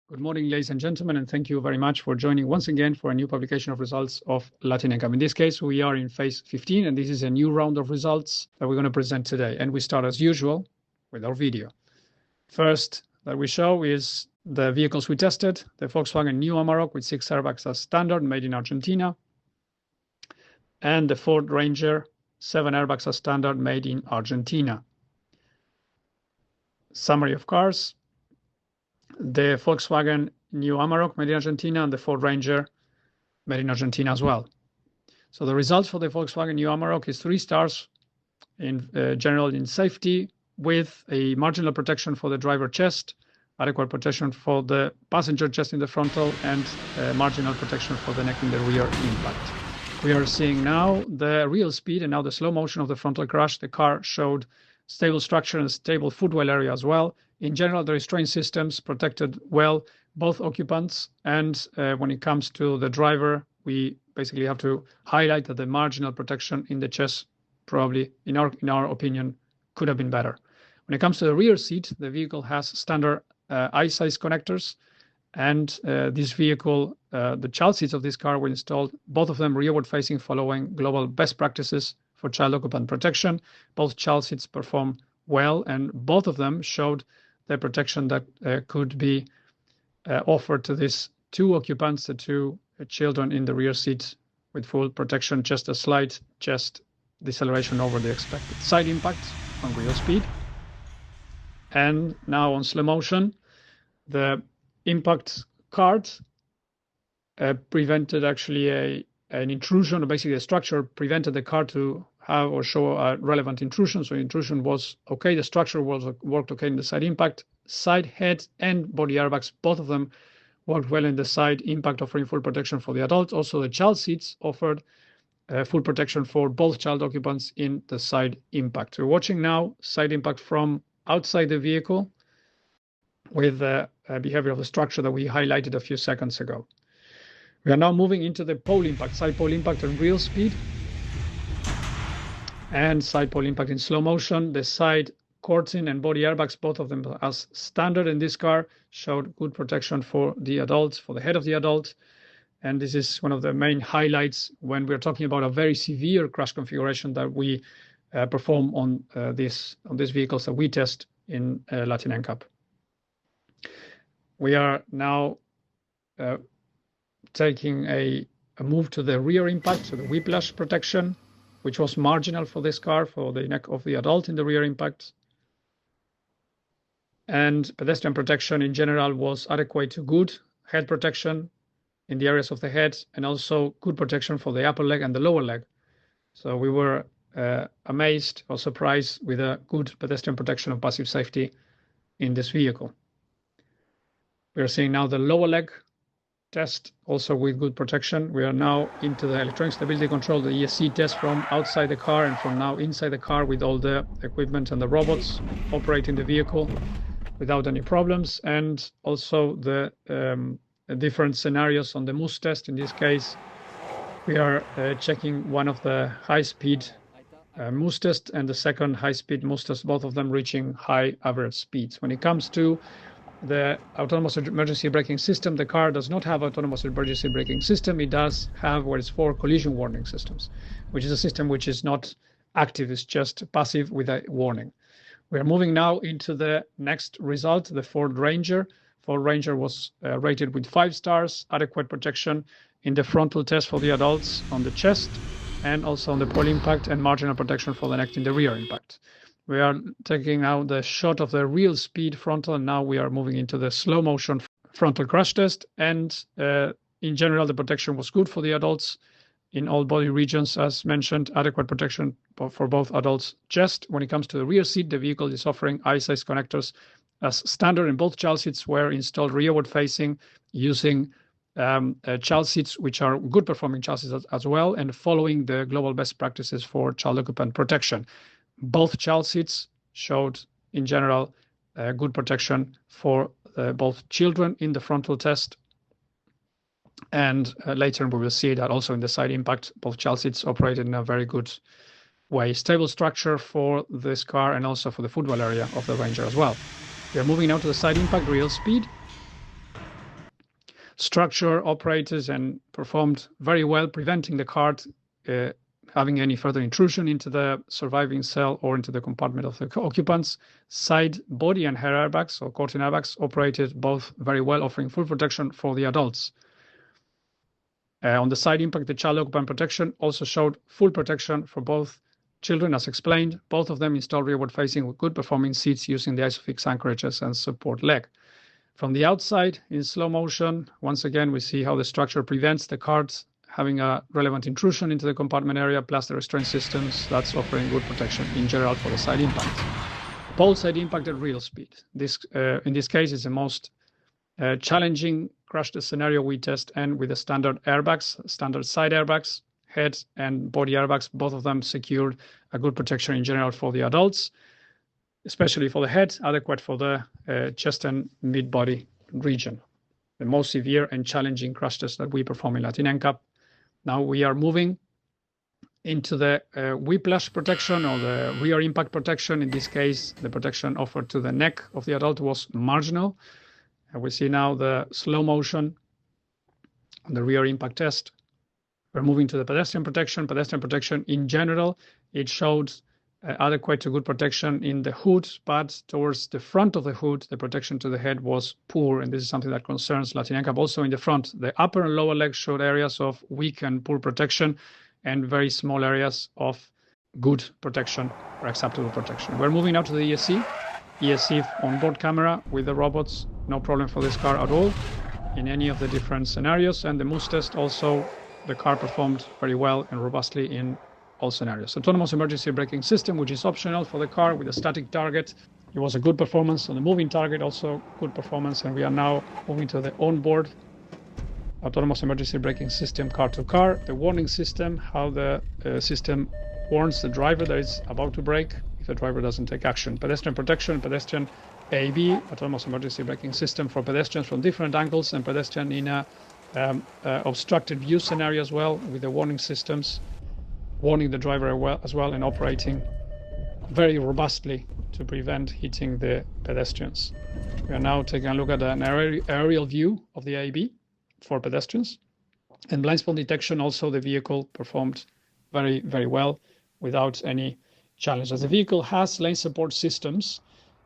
Good morning, ladies and gentlemen, and thank you very much for joining once again for a new publication of results of LatinNCAP. In this case, we are in phase 15, and this is a new round of results that we're going to present today. And we start as usual with our video. First that we show is the vehicles we tested, the Volkswagen New Amarok with 6 airbags as standard, made in Argentina, and the Ford Ranger, 7 airbags as standard, made in Argentina. Summary of cars. The Volkswagen New Amarok made in Argentina and the Ford Ranger made in Argentina as well. So the results for the Volkswagen New Amarok is 3 stars in general in safety, with a marginal protection for the driver chest, adequate protection for the passenger chest in the frontal, and marginal protection for the neck in the rear impact. We are seeing now the real speed and now the slow motion of the frontal crash. The car showed stable structure and stable footwell area as well. In general, the restraint systems protected well both occupants, and when it comes to the driver, we basically have to highlight that the marginal protection in the chest probably, in our opinion, could have been better. When it comes to the rear seat, the vehicle has standard eye-size connectors, and this vehicle, the child seats of this car were installed, both of them rearward-facing, following global best practices for child occupant protection. Both child seats perform well, and both of them showed the protection that could be offered to these 2 occupants, the 2 children in the rear seat, with full protection, just a slight chest deceleration over the expected side impact on real speed. And now on slow motion, the impact card prevented actually an intrusion, or basically the structure prevented the car to have or show a relevant intrusion. So intrusion was okay. The structure worked okay in the side impact. Side head and body airbags, both of them worked well in the side impact, offering full protection for the adults. Also, the child seats offered full protection for both child occupants in the side impact. We're watching now side impact from outside the vehicle with the behavior of the structure that we highlighted a few seconds ago. We are now moving into the pole impact, side pole impact on real speed, and side pole impact in slow motion. The side curtain and body airbags, both of them as standard in this car, showed good protection for the adult, for the head of the adult. And this is one of the main highlights when we're talking about a very severe crash configuration that we perform on these vehicles that we test in LatinNCAP. We are now taking a move to the rear impact, so the whiplash protection, which was marginal for this car, for the neck of the adult in the rear impact. And pedestrian protection in general was adequate to good. Head protection in the areas of the head, and also good protection for the upper leg and the lower leg. So we were amazed or surprised with a good pedestrian protection of passive safety in this vehicle. We are seeing now the lower leg test, also with good protection. We are now into the electronic stability control, the ESC test from outside the car and from now inside the car, with all the equipment and the robots operating the vehicle without any problems. And also the different scenarios on the moose test. In this case, we are checking one of the high-speed moose test and the second high-speed moose test, both of them reaching high average speeds. When it comes to the autonomous emergency braking system, the car does not have autonomous emergency braking system. It does have what is 4 collision warning systems, which is a system which is not active, it's just passive with a warning. We are moving now into the next result, the Ford Ranger. Ford Ranger was rated with 5 stars, adequate protection in the frontal test for the adults on the chest, and also on the pole impact, and marginal protection for the neck in the rear impact. We are taking now the shot of the real speed frontal, and now we are moving into the slow motion frontal crash test. And in general, the protection was good for the adults in all body regions, as mentioned, adequate protection for both adults' chest. When it comes to the rear seat, the vehicle is offering eye-size connectors as standard, and both child seats were installed rearward facing, using child seats, which are good performing child seats as well, and following the global best practices for child occupant protection. Both child seats showed, in general, good protection for both children in the frontal test. And later we will see that also in the side impact, both child seats operated in a very good way. Stable structure for this car and also for the footwell area of the Ranger as well. We are moving now to the side impact real speed. structure operated and performed very well, preventing the car having any further intrusion into the surviving cell or into the compartment of the occupants. Side body and head airbags or curtain airbags operated both very well, offering full protection for the adults. On the side impact, the child occupant protection also showed full protection for both children, as explained. Both of them installed rearward facing with good performing seats using the ISOFIX anchorages and support leg. From the outside, in slow motion, once again, we see how the structure prevents the cards having a relevant intrusion into the compartment area, plus the restraint systems. That's offering good protection in general for the side impact. Pole side impact at real speed. In this case, is the most challenging crash test scenario we test, and with the standard airbags, standard side airbags, head and body airbags, both of them secured a good protection in general for the adults, especially for the head, adequate for the chest and mid-body region. The most severe and challenging crash test that we perform in LatinNCAP. Now we are moving into the whiplash protection or the rear impact protection. In this case, the protection offered to the neck of the adult was marginal. And we see now the slow motion on the rear impact test. We're moving to the pedestrian protection. Pedestrian protection in general, it showed adequate to good protection in the hood, but towards the front of the hood, the protection to the head was poor, and this is something that concerns LatinNCAP. Also in the front, the upper and lower legs showed areas of weak and poor protection, and very small areas of good protection or acceptable protection. We're moving now to the ESC. ESC onboard camera with the robots, no problem for this car at all in any of the different scenarios. And the Moose test also, the car performed very well and robustly in all scenarios. Autonomous emergency braking system, which is optional for the car with a static target. It was a good performance on the moving target, also good performance. And we are now moving to the onboard autonomous emergency braking system, car to car. The warning system, how the system warns the driver that it's about to brake if the driver doesn't take action. Pedestrian protection, pedestrian AEB, autonomous emergency braking system for pedestrians from different angles, and pedestrian in a obstructed view scenario as well, with the warning systems warning the driver as well and operating very robustly to prevent hitting the pedestrians. We are now taking a look at an aerial view of the AEB for pedestrians. And blind spot detection, also the vehicle performed very, very well without any challenge. As the vehicle has lane support systems,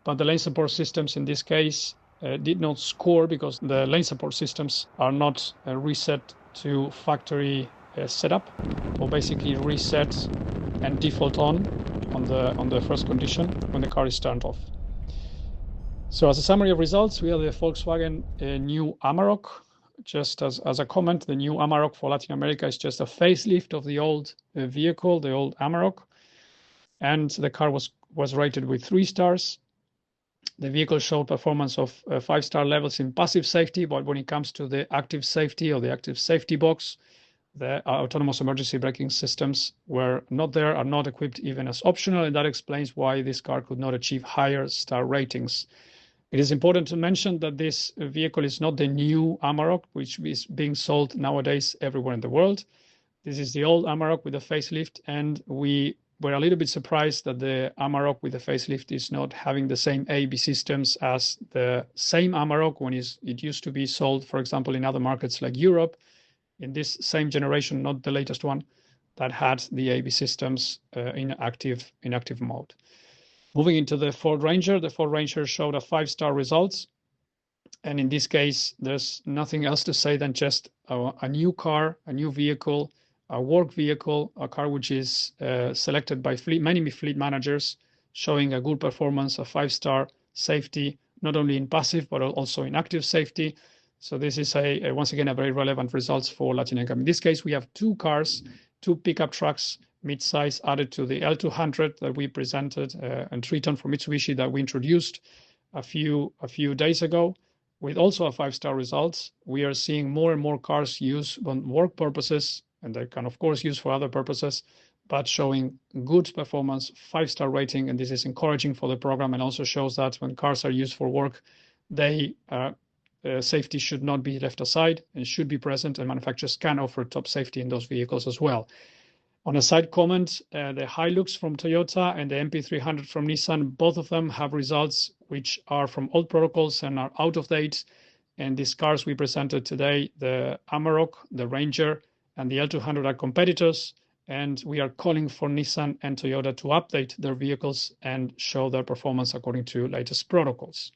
but the lane support systems in this case did not score because the lane support systems are not reset to factory setup, or basically reset and default on the first condition when the car is turned off. So as a summary of results, we have the Volkswagen new Amarok. Just as a comment, the new Amarok for Latin America is just a facelift of the old vehicle, the old Amarok, and the car was rated with 3 stars. The vehicle showed performance of 5-star levels in passive safety, but when it comes to the active safety or the active safety box, the autonomous emergency braking systems were not there, are not equipped even as optional, and that explains why this car could not achieve higher star ratings. It is important to mention that this vehicle is not the new Amarok, which is being sold nowadays everywhere in the world. This is the old Amarok with a facelift, and we were a little bit surprised that the Amarok with the facelift is not having the same AEB systems as the same Amarok when it used to be sold, for example, in other markets like Europe, in this same generation, not the latest one, that had the AEB systems in active mode. Moving into the Ford Ranger, the Ford Ranger showed a 5-star results. And in this case, there's nothing else to say than just a new car, a new vehicle, a work vehicle, a car which is selected by many fleet managers, showing a good performance, a 5-star safety, not only in passive, but also in active safety. So this is once again, a very relevant results for LatinNCAP. In this case, we have 2 cars, 2 pickup trucks, mid-size, added to the L200 that we presented, and Triton from Mitsubishi that we introduced a few days ago, with also a 5-star results. We are seeing more and more cars used on work purposes, and they can of course use for other purposes, but showing good performance, 5-star rating, and this is encouraging for the program, and also shows that when cars are used for work, safety should not be left aside and should be present, and manufacturers can offer top safety in those vehicles as well. On a side comment, the Hilux from Toyota and the MP300 from Nissan, both of them have results which are from old protocols and are out of date. And these cars we presented today, the Amarok, the Ranger, and the L200 are competitors. And we are calling for Nissan and Toyota to update their vehicles and show their performance according to latest protocols.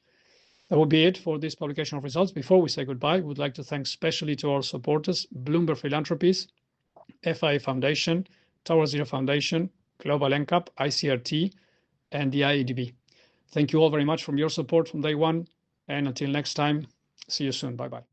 That will be it for this publication of results. Before we say goodbye, we would like to thank especially to our supporters, Bloomberg Philanthropies, FIA Foundation, Tower Zero Foundation, Global NCAP, ICRT, and the IEDB. Thank you all very much for your support from day one. And until next time, see you soon. Bye-bye.